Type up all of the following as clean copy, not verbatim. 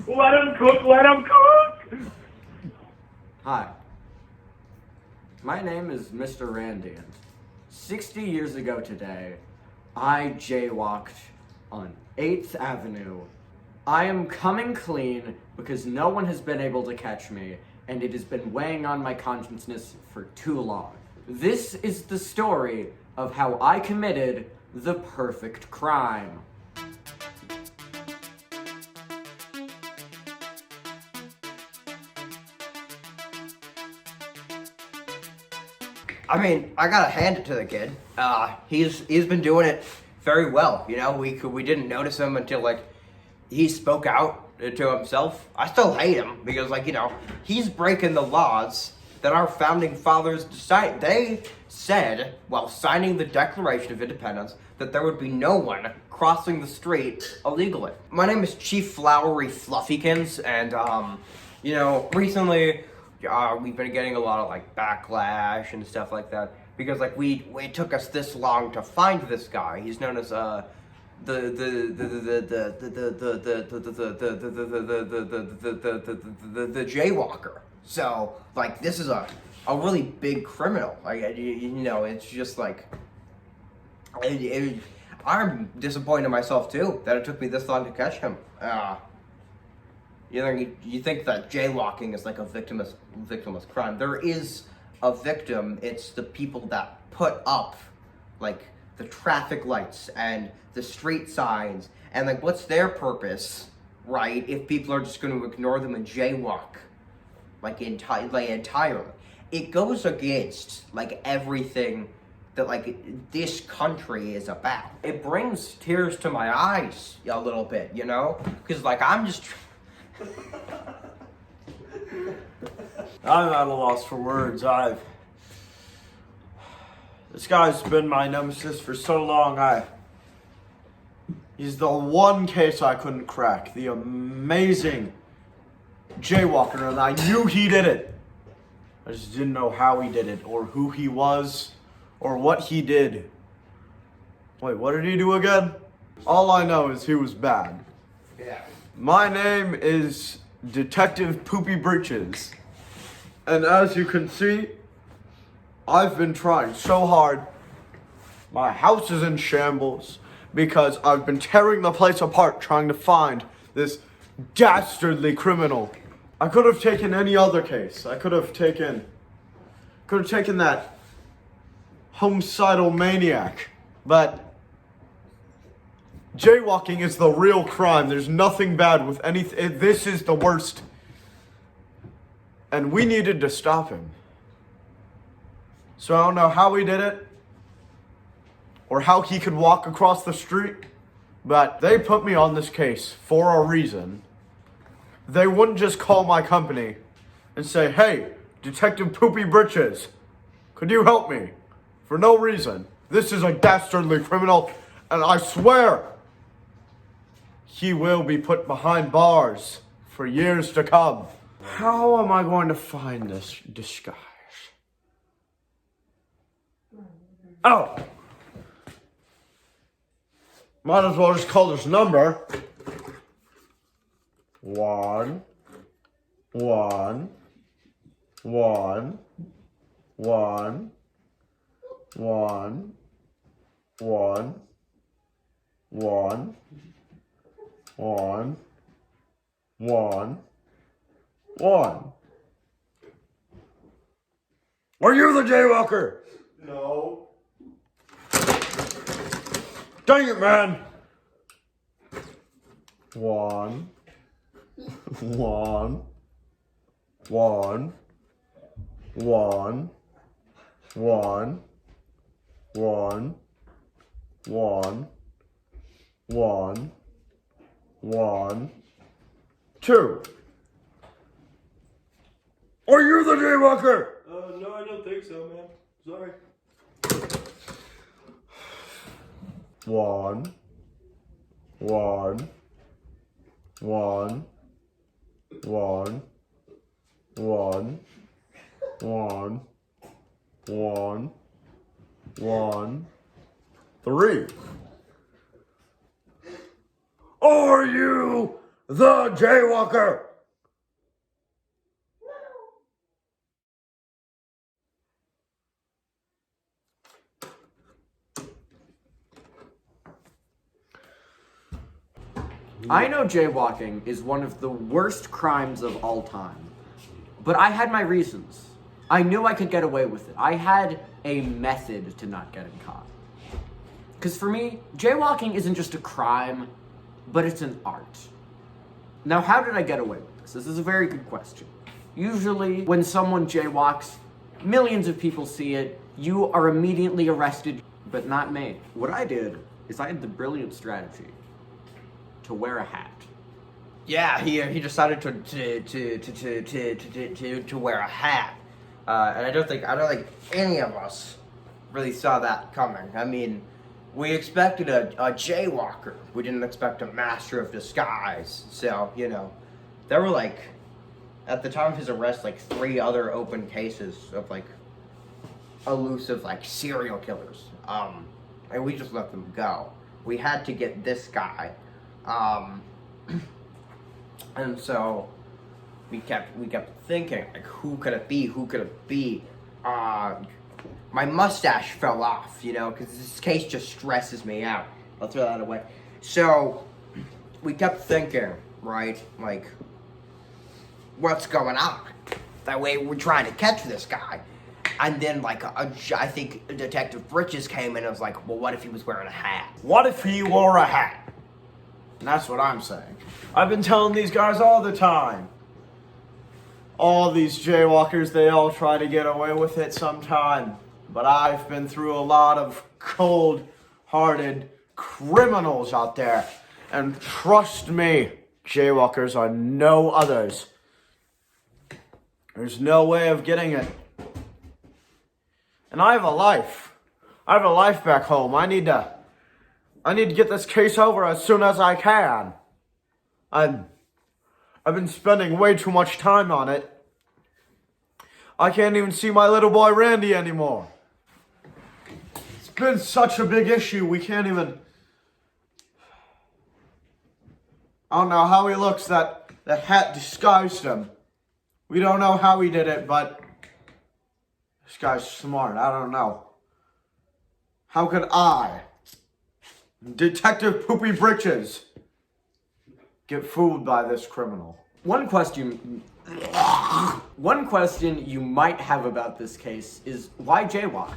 Let him cook, let him cook! Hi. My name is Mr. Randy, and 60 years ago today, I jaywalked on 8th Avenue. I am coming clean because no one has been able to catch me, and it has been weighing on my consciousness for too long. This is the story of how I committed the perfect crime. I mean, I gotta hand it to the kid. He's been doing it very well. You know, we didn't notice him until like he spoke out to himself. I still hate him because, like, you know, he's breaking the laws that our founding fathers decided. They said while signing the Declaration of Independence that there would be no one crossing the street illegally. My name is Chief Flowery Fluffykins, and you know, recently. We've been getting a lot of like backlash and stuff like that because like it took us this long to find this guy. He's known as the Jaywalker. So like this is a really big criminal. Like you know, it's just like I'm disappointed in myself too that it took me this long to catch him. You think that jaywalking is like a victimless crime. There is a victim. It's the people that put up like the traffic lights and the street signs and like what's their purpose, right? If people are just going to ignore them and jaywalk like entirely. It goes against like everything that like this country is about. It brings tears to my eyes a little bit, you know? Because like I'm just I'm at a loss for words. This guy's been my nemesis for so long. He's the one case I couldn't crack. The amazing jaywalker, and I knew he did it. I just didn't know how he did it, or who he was, or what he did. Wait, what did he do again? All I know is he was bad. yeah. My name is Detective Poopybritches, and as you can see, I've been trying so hard. My house is in shambles because I've been tearing the place apart trying to find this dastardly criminal. I could have taken any other case. I could have taken that homicidal maniac, but jaywalking is the real crime. There's nothing bad with anything. This is the worst. And we needed to stop him. So I don't know how he did it, or how he could walk across the street, but they put me on this case for a reason. They wouldn't just call my company and say, "Hey, Detective Poopybritches, could you help me?" For no reason. This is a dastardly criminal, and I swear he will be put behind bars for years to come. How am I going to find this disguise? Oh! Might as well just call this number. 1 1 1 1 1 1 1 1 1 1. Are you the jaywalker? No. Dang it, man! 1 1 1 1 1 1 1 1 1 2. Are you the jaywalker? No, I don't think so, man. Sorry. 1 1 1 1 1 1 1 1 3. Are you The Jaywalker! I know jaywalking is one of the worst crimes of all time, but I had my reasons. I knew I could get away with it. I had a method to not getting caught. Because for me, jaywalking isn't just a crime, but it's an art. Now, how did I get away with this? This is a very good question. Usually, when someone jaywalks, millions of people see it, you are immediately arrested, but not me. What I did is I had the brilliant strategy to wear a hat. Yeah, he decided to wear a hat, and I don't think any of us really saw that coming. I mean, we expected a jaywalker. We didn't expect a master of disguise. So there were at the time of his arrest 3 other open cases of elusive serial killers. And we just let them go. We had to get this guy. And so we kept thinking, who could it be? Who could it be? My mustache fell off, because this case just stresses me out. I'll throw that away. So we kept thinking, right? What's going on? That way we're trying to catch this guy. And then, I think Detective Britches came in and was like, well, what if he was wearing a hat? What if he wore a hat? And that's what I'm saying. I've been telling these guys all the time. All these jaywalkers, they all try to get away with it sometime. But I've been through a lot of cold-hearted criminals out there. And trust me, jaywalkers are no others. There's no way of getting it. And I have a life. I have a life back home. I need to get this case over as soon as I can. I've been spending way too much time on it. I can't even see my little boy Randy anymore. It's been such a big issue, we can't even... I don't know how he looks, that hat disguised him. We don't know how he did it, but this guy's smart. I don't know. How could I, Detective Poopybritches, get fooled by this criminal? One question you might have about this case is why jaywalk?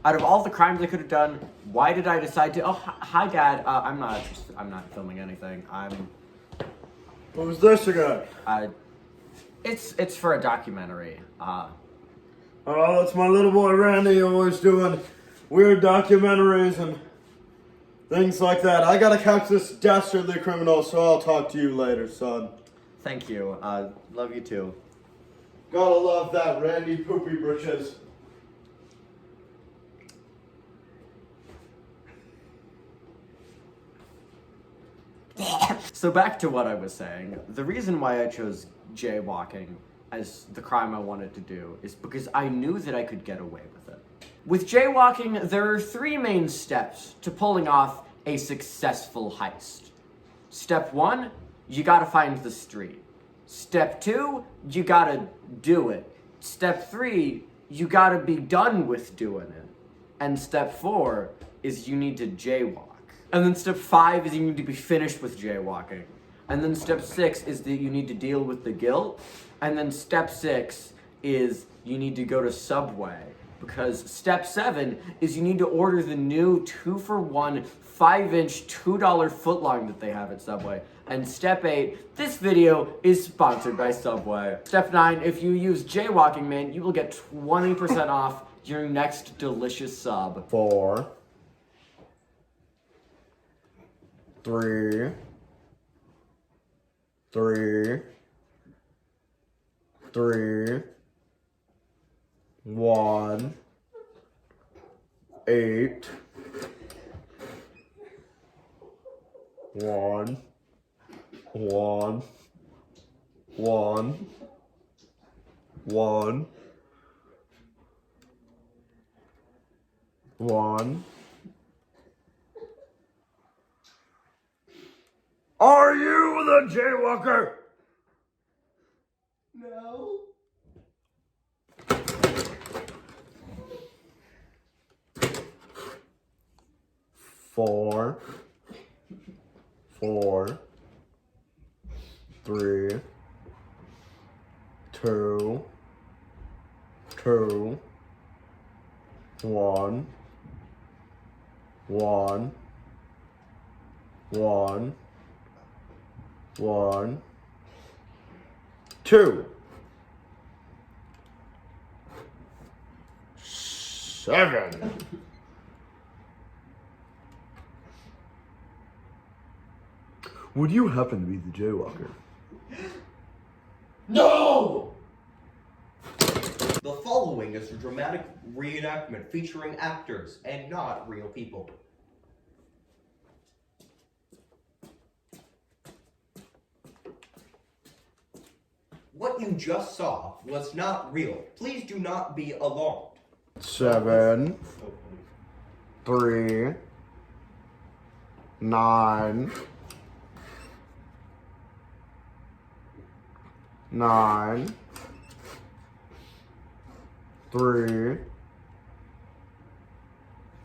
Out of all the crimes I could have done, why did I decide to? Oh, hi, Dad. I'm not filming anything. Who's this again? It's for a documentary. Oh, that's my little boy Randy, always doing weird documentaries and things like that. I gotta catch this dastardly criminal, so I'll talk to you later, son. Thank you. Love you too. Gotta love that Randy Poopybritches. So back to what I was saying. The reason why I chose jaywalking as the crime I wanted to do is because I knew that I could get away with it. With jaywalking, there are 3 main steps to pulling off a successful heist. Step 1, you gotta find the street. Step 2, you gotta do it. Step 3, you gotta be done with doing it. And step 4 is you need to jaywalk. And then step 5 is you need to be finished with jaywalking. And then step 6 is that you need to deal with the guilt. And then step 6 is you need to go to Subway. Because step 7 is you need to order the new 2-for-1 5-inch $2 footlong that they have at Subway. And step 8, this video is sponsored by Subway. Step 9, if you use Jaywalking Man, you will get 20% off your next delicious sub. 4, 3, 1, 8, 1, 1, 1, 1, 1, Are you the jaywalker? No. Four, 3, 2, 1, 1, 2, 7. Would you happen to be the jaywalker? No! The following is a dramatic reenactment featuring actors and not real people. What you just saw was not real. Please do not be alarmed. 7, 3, 9, 3,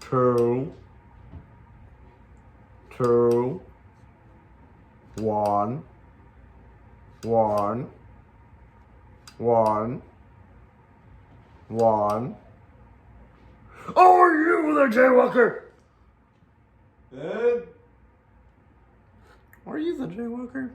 2, 1, 1, 1, 1. Oh, are you the jaywalker? Are you the jaywalker?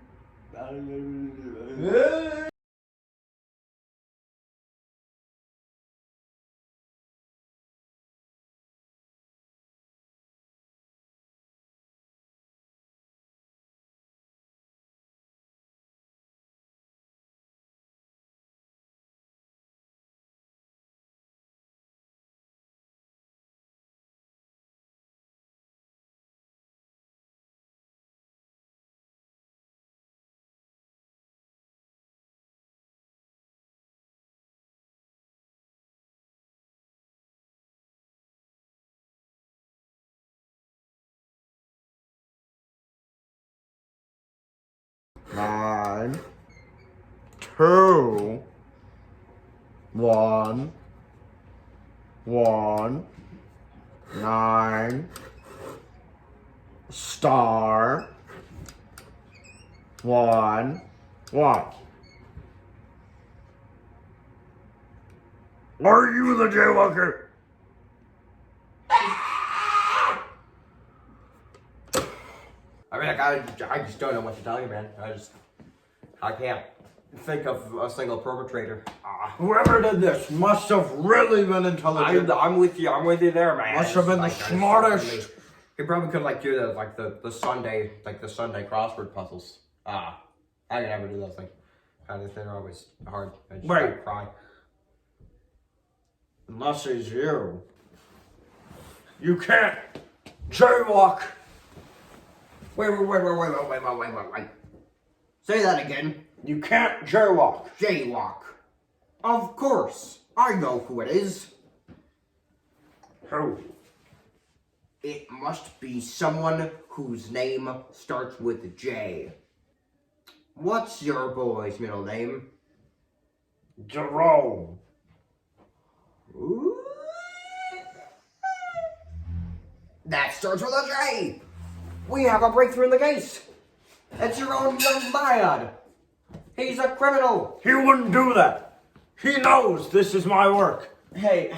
Nine, 2, 1, 1, 9, star, 1, 1. Are you the jaywalker? I mean, I just don't know what to tell you, man. I can't think of a single perpetrator. Whoever did this must have really been intelligent. I'm with you there, man. Must have been the smartest. He probably could do the Sunday crossword puzzles. I could never do those things. They're always hard. I just Wait. cry. Unless it's you. You can't jaywalk. Wait. Say that again. You can't jaywalk. Jaywalk. Of course. I know who it is. Who? It must be someone whose name starts with J. What's your boy's middle name? Jerome. Ooh. That starts with a J. We have a breakthrough in the case. It's your own young man. He's a criminal. He wouldn't do that. He knows this is my work. Hey,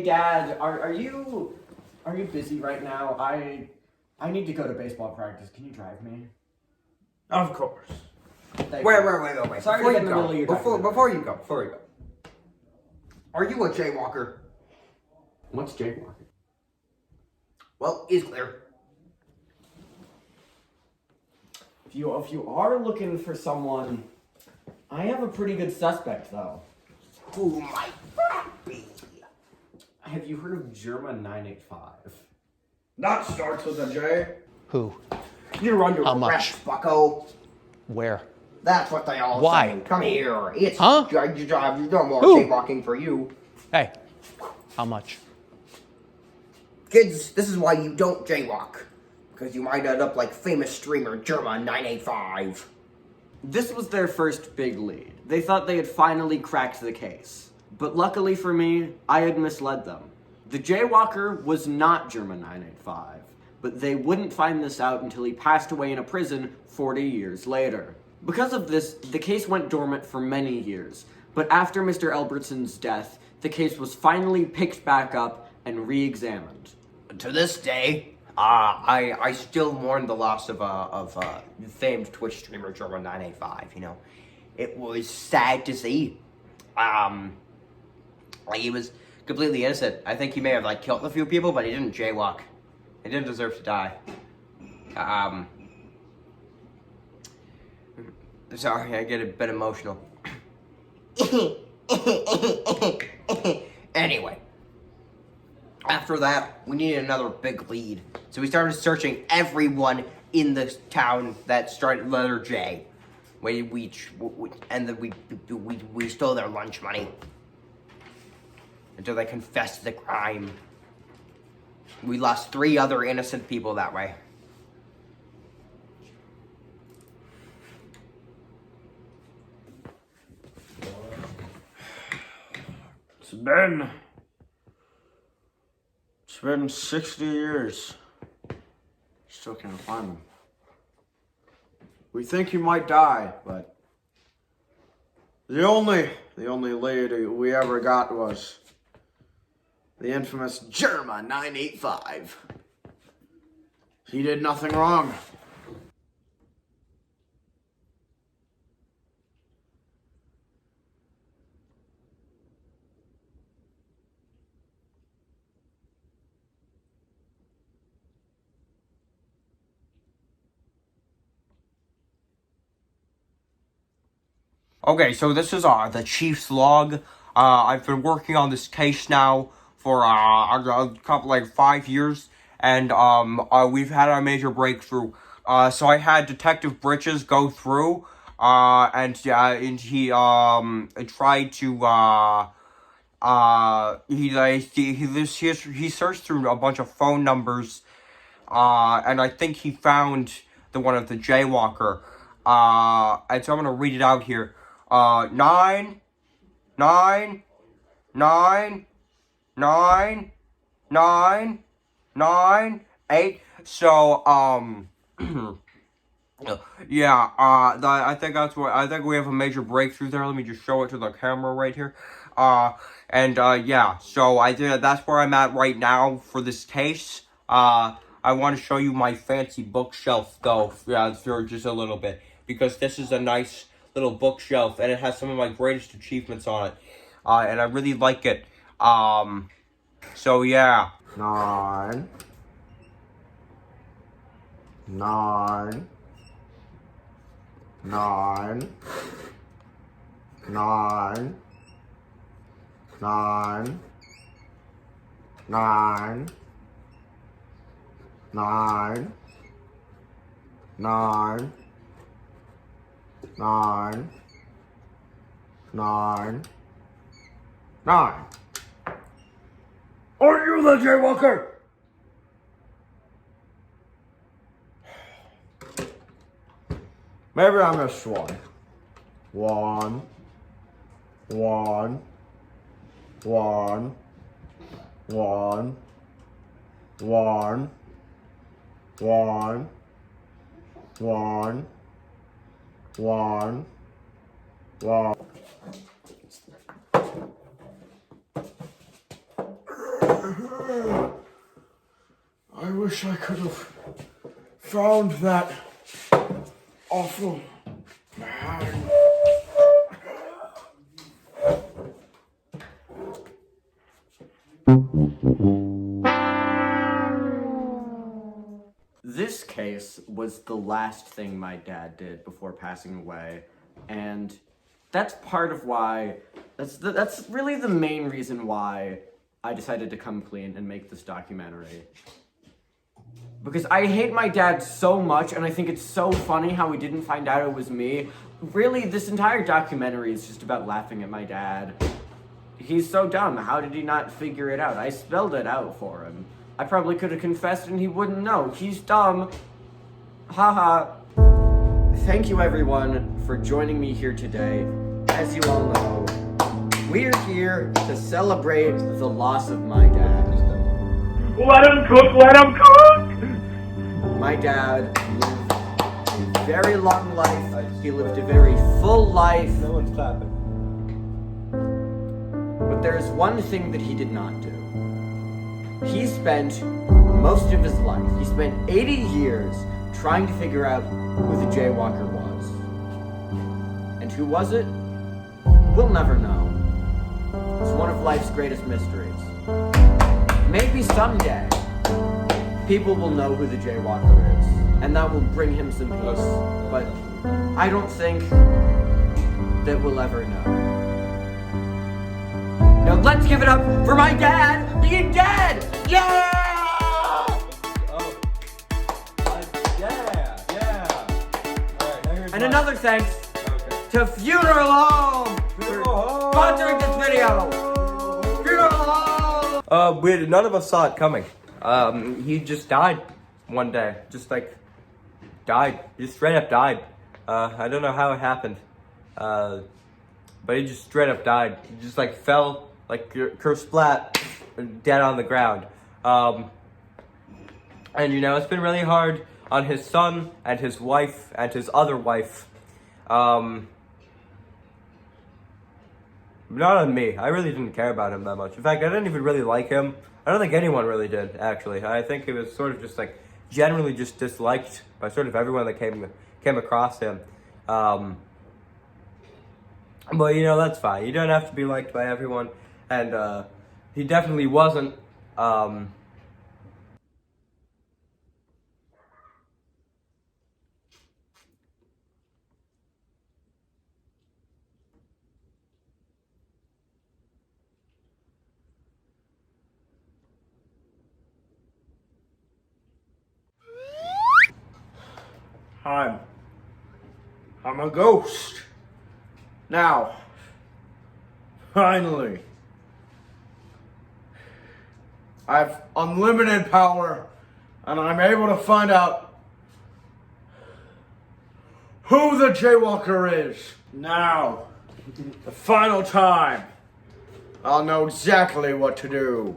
Dad. Are you busy right now? I need to go to baseball practice. Can you drive me? Of course. Thank Wait. you. Sorry to get in the middle of your Before you go. Are you a jaywalker? What's jaywalking? Well, it's clear. If you are looking for someone, I have a pretty good suspect though. Who might that be? Have you heard of German 985? That starts with a J. Who? You're under How much? arrest, bucko. Where? That's what they all Why? say. Come here. It's Huh? no more Who? jaywalking for you. Hey, how much? Kids, this is why you don't jaywalk. because you might end up like famous streamer Germa985. This was their first big lead. They thought they had finally cracked the case. But luckily for me, I had misled them. The Jaywalker was not Germa985, but they wouldn't find this out until he passed away in a prison 40 years later. Because of this, the case went dormant for many years, but after Mr. Albertson's death, the case was finally picked back up and re-examined. To this day, I still mourn the loss of famed Twitch streamer Germa985, you know. It was sad to see. Like, he was completely innocent. I think he may have, like, killed a few people, but he didn't jaywalk. He didn't deserve to die. Sorry, I get a bit emotional. Anyway. After that, we needed another big lead. So we started searching everyone in the town that started letter J. We stole their lunch money until they confessed the crime. We lost 3 other innocent people that way. It's been 60 years. Still can't find him. We think he might die, but the only lady we ever got was the infamous Germa985. He did nothing wrong. Okay, so this is the Chief's log. I've been working on this case now for a couple, like 5 years, and we've had a major breakthrough. So I had Detective Britches go through, and he tried to he searched through a bunch of phone numbers, and I think he found the one of the Jaywalker. And so I'm gonna read it out here. 9, 9, 9, 9, 9, 9, 8. So, yeah, I think that's what, I think we have a major breakthrough there. Let me just show it to the camera right here. Yeah, so that's where I'm at right now for this case. I want to show you my fancy bookshelf, though, for just a little bit, because this is a nice little bookshelf, and it has some of my greatest achievements on it, and I really like it. So yeah. 9, 9, 9, 9, 9, 9, 9, 9, 9, 9, 9. Are you the Jaywalker? Maybe I missed one. 1, 1, 1, 1, 1, 1, 1, 1, 1. I wish I could have found that awful man. This case was the last thing my dad did before passing away, and that's part of why, that's really the main reason why I decided to come clean and make this documentary. Because I hate my dad so much, and I think it's so funny how he didn't find out it was me. Really, this entire documentary is just about laughing at my dad. He's so dumb. How did he not figure it out? I spelled it out for him. I probably could have confessed and he wouldn't know. He's dumb. Haha. Thank you everyone for joining me here today. As you all know, we're here to celebrate the loss of my dad. Let him cook, let him cook! My dad lived a very long life. He lived a very full life. No one's clapping. But there's one thing that he did not do. He spent most of his life, he spent 80 years trying to figure out who the Jaywalker was. And who was it? We'll never know. It's one of life's greatest mysteries. Maybe someday, people will know who the Jaywalker is, and that will bring him some peace. But I don't think that we'll ever know. Now let's give it up for my dad being dead! Yeah! And another thanks to Funeral Home for sponsoring this video. Funeral Home. None of us saw it coming. He just died one day. Just like died. He just straight up died. I don't know how it happened. But he just straight up died. He just like fell like kersplat dead on the ground. And you know, it's been really hard on his son and his wife and his other wife. Not on me. I really didn't care about him that much. In fact, I didn't even really like him. I don't think anyone really did, actually. I think it was sort of just like generally just disliked by sort of everyone that came across him. But you know, that's fine. You don't have to be liked by everyone. And he definitely wasn't. I'm a ghost. Now, finally, I have unlimited power, and I'm able to find out who the Jaywalker is. Now, the final time, I'll know exactly what to do.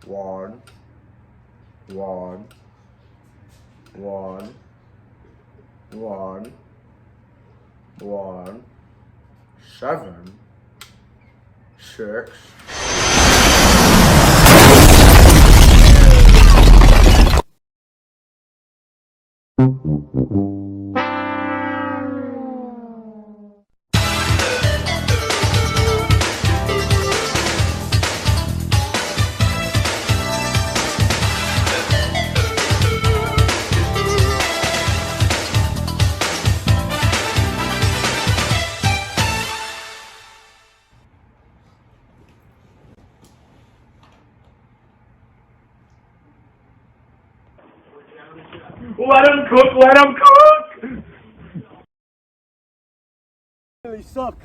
One, 7, 6. Let him cook, let him cook! Really suck.